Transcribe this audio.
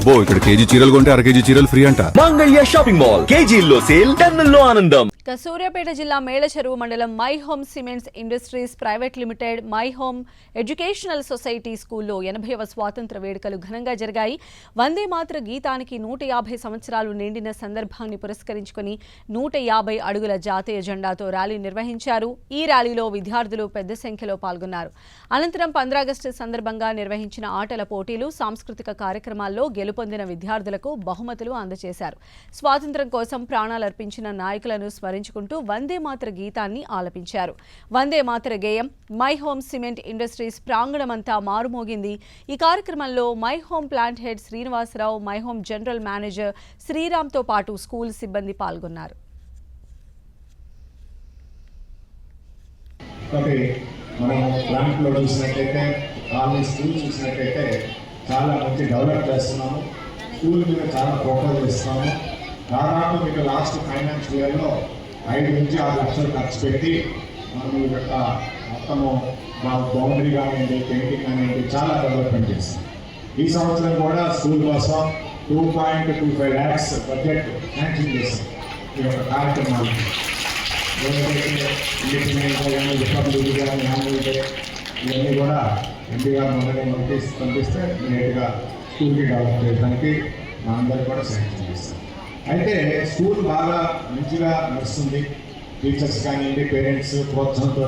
అబ్బో ఇక్కడ కేజీ చీరలు కొంటే అర కేజీ చీరలు ఫ్రీ అంట. మంగళ్య షాపింగ్ మాల్ కేజీల్లో సేల్ టన్నుల్లో ఆనందం. సూర్యాపేట జిల్లా మేళచెరువు మండలం my home cements industries private limited my home educational society స్కూల్లో 80వ స్వాతంత్ర వేడుకలు ఘనంగా జరిగాయి. వందే మాతర గీతానికి 150 సంవత్సరాలు నిండిన సందర్భాన్ని పురస్కరించుకుని 150 అడుగుల జాతీయ జెండాతో ర్యాలీ నిర్వహించారు. ఈ ర్యాలీలో విద్యార్థులు పెద్ద సంఖ్యలో పాల్గొన్నారు. అనంతరం 15 ఆగస్టు సందర్భంగా నిర్వహించిన ఆటల పోటీలు, సాంస్కృతిక కార్యక్రమాల్లో గెలుపొందిన విద్యార్థులకు బహుమతులు అందజేశారు. స్వాతంత్ర్యం కోసం ప్రాణాలర్పించిన నాయకులను స్మరించుకుంటూ వందే మాతర గీతాన్ని ఆలపించారు. వందే మాతర గేయం మై హోమ్ సిమెంట్ ఇండస్ట్రీస్ ప్రాంగణమంతా మారుమోగింది. ఈ కార్యక్రమంలో My Home plant head Srinivasarao, My Home general manager శ్రీరామ్తో పాటు స్కూల్ సిబ్బంది పాల్గొన్నారు. మనం ప్లాంట్లో చూసినట్టయితే కాలేజ్ స్కూల్ చూసినట్టయితే చాలా మంచి డెవలప్ చేస్తున్నాము. స్కూల్ మీద చాలా ఫోకస్ చేస్తున్నాము. దాదాపు మీకు లాస్ట్ ఫైనాన్షియల్ ఇయర్లో 5 నుంచి 6 లక్షలు ఖర్చు పెట్టి మనం ఈ యొక్క మొత్తము మా బౌండరీ కానివ్వండి, పెయింటింగ్ కానివ్వండి చాలా డెవలప్మెంట్ చేస్తాం. ఈ సంవత్సరం కూడా స్కూల్ కోసం 2.25 lakhs బడ్జెట్ శాంక్షన్ చేస్తాం. ఈ యొక్క కార్యక్రమాలు ఇవన్నీ కూడా ఎంపీ గారు మొదటి పంపిస్తే నేరుగా స్కూల్కి డెవలప్ చేయడానికి మా అందరికీ కూడా శాంక్షన్ చేస్తాం. అయితే స్కూల్ బాగా మంచిగా నడుస్తుంది. టీచర్స్ కానివ్వండి, పేరెంట్స్ ప్రోత్సాహంతో